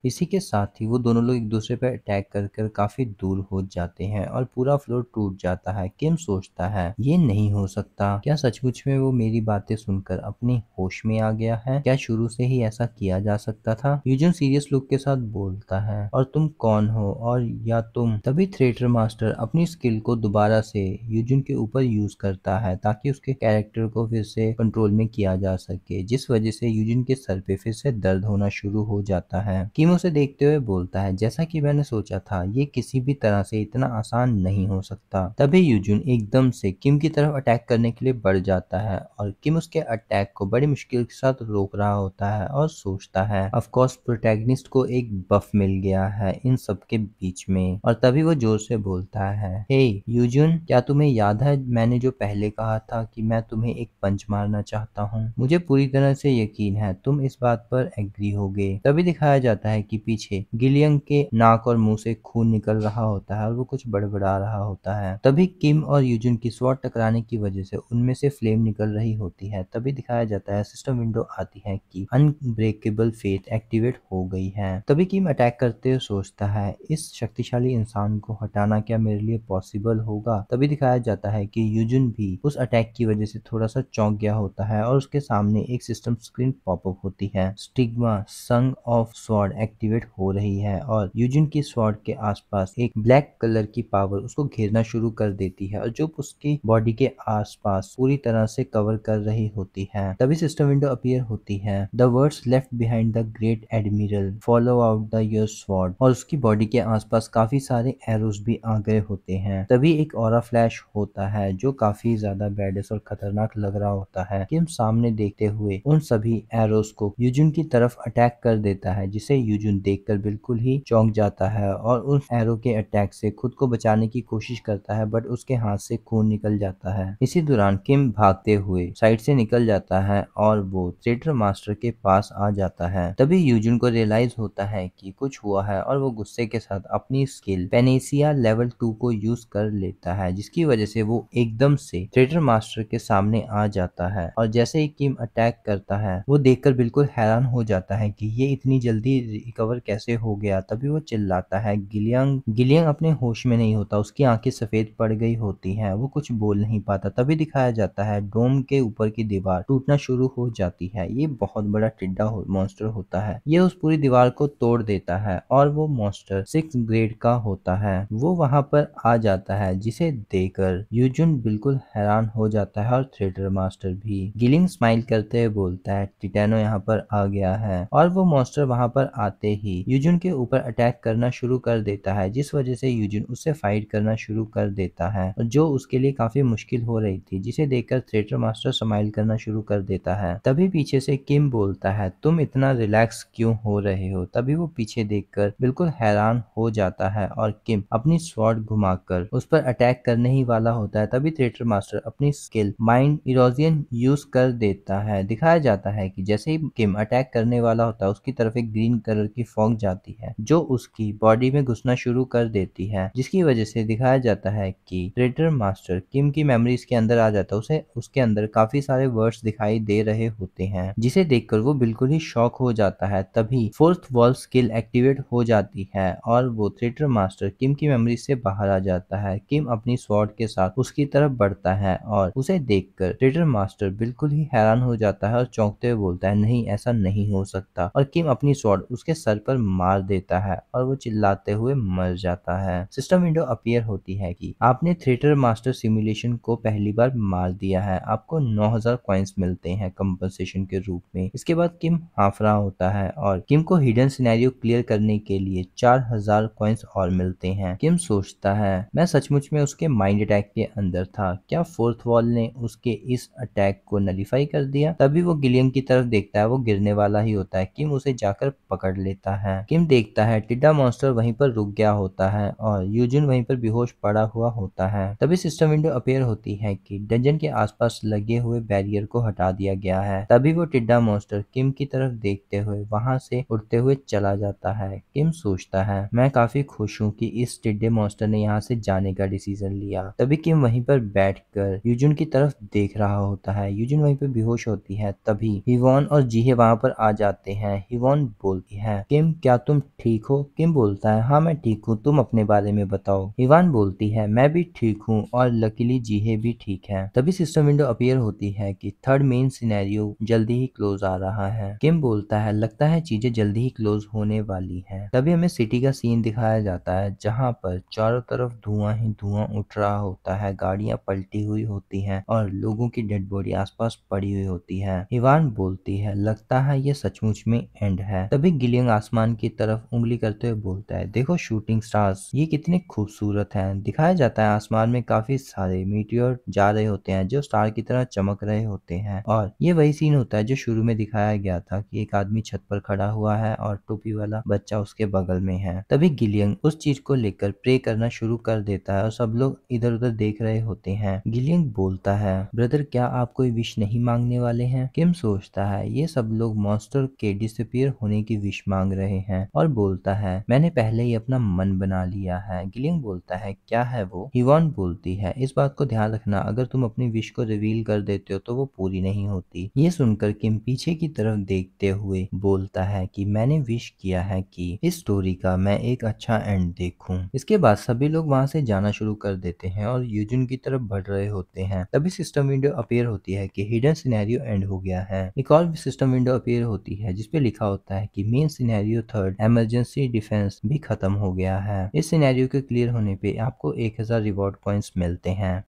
इसी के साथ ही वो दोनों लोग एक दूसरे पर अटैक कर कर काफी दूर हो जाते हैं और पूरा फ्लोर टूट जाता है। किम सोचता है ये नहीं हो सकता, क्या सचमुच में वो मेरी बातें सुनकर अपने होश में आ गया है? क्या शुरू से ही ऐसा किया जा सकता था? यूजन सीरियस लुक के साथ बोलता है, और तुम कौन हो और या तुम? तभी थिएटर मास्टर अपनी स्किल को दोबारा से यूजन के ऊपर यूज करता है ताकि उसके कैरेक्टर को फिर से कंट्रोल में किया जा सके, जिस वजह से यूजन के सर पे फिर से दर्द होना शुरू हो जाता है। किम उसे देखते हुए बोलता है, जैसा कि मैंने सोचा था, ये किसी भी तरह से इतना आसान नहीं हो सकता। तभी यूजुन एकदम से किम की तरफ अटैक करने के लिए बढ़ जाता है और किम उसके अटैक को बड़ी मुश्किल के साथ रोक रहा होता है और सोचता है ऑफ कोर्स प्रोटैगनिस्ट को एक बफ मिल गया है इन सब के बीच में। और तभी वो जोर से बोलता है, हे यूजुन, क्या तुम्हें याद है मैंने जो पहले कहा था कि मैं तुम्हें एक पंच मारना चाहता हूँ? मुझे पूरी तरह से यकीन है तुम इस बात पर एग्री होगे। तभी दिखाया जाता है कि पीछे गिलियन के नाक और मुंह से खून निकल रहा होता है और वो कुछ बड़बड़ा रहा होता है। तभी किम और यूजुन की स्वॉर्ड टकराने की वजह से उनमें से फ्लेम निकल रही होती है। तभी दिखाया जाता है सिस्टम विंडो आती है कि अनब्रेकेबल फेथ एक्टिवेट हो गई है। तभी किम अटैक करते हुए सोचता है, इस शक्तिशाली इंसान को हटाना क्या मेरे लिए पॉसिबल होगा? तभी दिखाया जाता है कि यूजुन भी उस अटैक की वजह से थोड़ा सा चौंक गया होता है और उसके सामने एक सिस्टम स्क्रीन पॉपअप होती है। स्टिग्मा संग ऑफ स्वॉर्ड एक्टिवेट हो रही है और यूजिन की स्वॉर्ड के आसपास एक ब्लैक कलर की पावर उसको घेरना शुरू कर देती है और जो उसकी बॉडी के आसपास पूरी तरह से कवर कर रही होती है। तभी सिस्टम विंडो अपीयर होती है, the words left behind the great admiral follow out the your sword, और उसकी बॉडी के आसपास काफी सारे एरोस भी आ गए होते हैं। तभी एक ऑरा फ्लैश होता है जो काफी ज्यादा बैडस और खतरनाक लग रहा होता है। किम सामने देखते हुए उन सभी एरोस को यूजुन की तरफ अटैक कर देता है, जिसे यूजुन देखकर बिल्कुल ही चौंक जाता है और उस एरो के अटैक से खुद को बचाने की कोशिश करता है, बट उसके हाथ से खून निकल जाता है। इसी दौरान किम भागते हुए साइड से निकल जाता है और वो थिएटर मास्टर के पास आ जाता है। तभी यूजुन को रियलाइज होता है कि कुछ हुआ है और वो गुस्से के साथ अपनी स्किल पेनेसिया लेवल 2 को यूज कर लेता है, जिसकी वजह से वो एकदम से थिएटर मास्टर के सामने आ जाता है। और जैसे ही किम अटैक करता है वो देखकर बिल्कुल हैरान हो जाता है कि ये इतनी जल्दी रिकवर कैसे हो गया। तभी वो चिल्लाता है, गिलियंग। गिलियंग अपने होश में नहीं होता, उसकी आंखें सफेद पड़ गई होती हैं, वो कुछ बोल नहीं पाता। तभी दिखाया जाता है डोम के ऊपर की दीवार टूटना शुरू हो जाती है। ये बहुत बड़ा टिड्डा मॉन्स्टर होता है, ये उस पूरी दीवार को तोड़ देता है और वो मॉन्स्टर 6 ग्रेड का होता है। वो वहां पर आ जाता है, जिसे देखकर यूजुन बिल्कुल हैरान हो जाता है और थिएटर मास्टर भी। गिलिंग स्माइल करते हुए बोलता है, टिटैनो यहाँ पर आ गया है। और वो मॉन्स्टर वहां पर आते ही यूजुन के ऊपर अटैक करना शुरू कर देता है, जिस वजह से यूजुन उससे फाइट करना शुरू कर देता है, जो उसके लिए काफी मुश्किल हो रही थी, जिसे देखकर थिएटर मास्टर स्माइल करना शुरू कर देता है। तभी पीछे से किम बोलता है, तुम इतना रिलैक्स क्यों हो रहे हो? तभी वो पीछे देखकर बिल्कुल हैरान हो जाता है और किम अपनी स्वॉर्ड घुमाकर उस पर अटैक करने ही वाला होता है। तभी थिएटर मास्टर अपनी स्किल माइंड इरोजन यूज कर देता है। दिखाया जाता है कि जैसे ही किम अटैक करने वाला होता है उसकी तरफ एक ग्रीन कलर की फॉग जाती है जो उसकी बॉडी में घुसना शुरू कर देती है, जिसकी वजह से दिखाया जाता है कि थिएटर मास्टर किम की मेमोरीज के अंदर आ जाता है। उसे उसके अंदर काफी सारे वर्ड्स दिखाई दे रहे होते हैं, जिसे देखकर वो बिल्कुल ही शॉक हो जाता है। तभी फोर्थ वॉल स्किल एक्टिवेट हो जाती है और वो थिएटर मास्टर किम की मेमोरी से बाहर आ जाता है। किम अपनी स्वॉर्ड के साथ उसकी तरफ बढ़ता है और उसे देखकर थिएटर मास्टर बिल्कुल ही हैरान हो जाता है और चौंकते हुए बोलता है, नहीं, ऐसा नहीं हो सकता। और किम अपनी स्वॉर्ड उसके सर पर मार देता है और वो चिल्लाते हुए मर जाता है। सिस्टम विंडो अपीयर होती है कि आपने थिएटर मास्टर सिमुलेशन को पहली बार मार दिया है, आपको 9000 कॉइन्स मिलते हैं कंपनसेशन के रूप में। इसके बाद किम हाफ रहा होता है और किम को हिडन सिनेरियो क्लियर करने के लिए 4000 कॉइन्स और मिलते हैं। किम सोचता है, मैं सचमुच में उसके माइंड अटैक के अंदर था, क्या फोर्थ वॉल ने उसके इस अटैक को नलीफाई कर दिया? तभी वो गिलियन की तरफ देखता है, वो गिरने वाला ही होता है। किम उसे जाकर पकड़ लेता है। किम देखता है टिड्डा मॉन्स्टर वहीं पर रुक गया होता है और यूजिन वहीं पर बेहोश पड़ा हुआ होता है। तभी सिस्टम विंडो अपीयर होती है कि डंजन के आसपास लगे हुए बैरियर को हटा दिया गया है। तभी वो टिड्डा मॉन्स्टर किम की तरफ देखते हुए वहां से उड़ते हुए चला जाता है। किम सोचता है, मैं काफी खुश हूँ कि इस टिड्डे मॉन्स्टर ने यहाँ से जाने का डिसीजन लिया। तभी किम वहीं पर बैठकर यूजुन की तरफ देख रहा होता है। यूजुन वहीं पर बेहोश होती है। तभी हिवॉन और जीहे वहां पर आ जाते हैं। हिवॉन बोलती हैं। किम, क्या तुम ठीक हो? किम बोलता है, हाँ मैं ठीक हूँ, तुम अपने बारे में बताओ। इवान बोलती है, मैं भी ठीक हूँ और लकीली जीहे भी ठीक है। तभी सिस्टम विंडो अपीयर होती है कि थर्ड मेन सिनेरियो जल्दी ही क्लोज आ रहा है। किम बोलता है, लगता है चीजें जल्दी ही क्लोज होने वाली हैं। तभी हमें सिटी का सीन दिखाया जाता है जहाँ पर चारों तरफ धुआं ही धुआं उठ रहा होता है, गाड़ियां पलटी हुई होती हैं और लोगों की डेड बॉडी आसपास पड़ी हुई होती है। इवान बोलती है, लगता है ये सचमुच में एंड है। तभी गिलियंग आसमान की तरफ उंगली करते हुए बोलता है, देखो शूटिंग स्टार्स, ये कितने खूबसूरत हैं। दिखाया जाता है आसमान में काफी सारे मीटियोर जा रहे होते हैं जो स्टार की तरह चमक रहे होते हैं, और ये वही सीन होता है जो शुरू में दिखाया गया था कि एक आदमी छत पर खड़ा हुआ है और टोपी वाला बच्चा उसके बगल में है। तभी गिलियंग उस चीज को लेकर प्रे करना शुरू कर देता है और सब लोग इधर उधर देख रहे होते हैं। गिलियंग बोलता है, ब्रदर क्या आप कोई विश नहीं मांगने वाले हैं? किम सोचता है, ये सब लोग मॉन्स्टर के डिसअपीयर होने की विश मांग रहे हैं, और बोलता है, मैंने पहले ही अपना मन बना लिया है। गिलियंग बोलता है, क्या है वो? हिवॉन बोलती है, इस बात को ध्यान रखना, अगर तुम अपनी विश को रिवील कर देते हो तो वो पूरी नहीं होती। ये सुनकर किम पीछे की तरफ देखते हुए बोलता है कि मैंने विश किया है कि इस स्टोरी का मैं एक अच्छा एंड देखूं। इसके बाद सभी लोग वहां से जाना शुरू कर देते हैं और यूजुन की तरफ बढ़ रहे होते हैं। तभी सिस्टम विंडो अपीयर होती है कि हिडन सिनेरियो एंड हो गया है। एक और सिस्टम विंडो अपीयर होती है जिसपे लिखा होता है कि main scenario third emergency defence भी खत्म हो गया है। इस सिनेरियो के क्लियर होने पे आपको 1000 रिवॉर्ड पॉइंट्स मिलते हैं।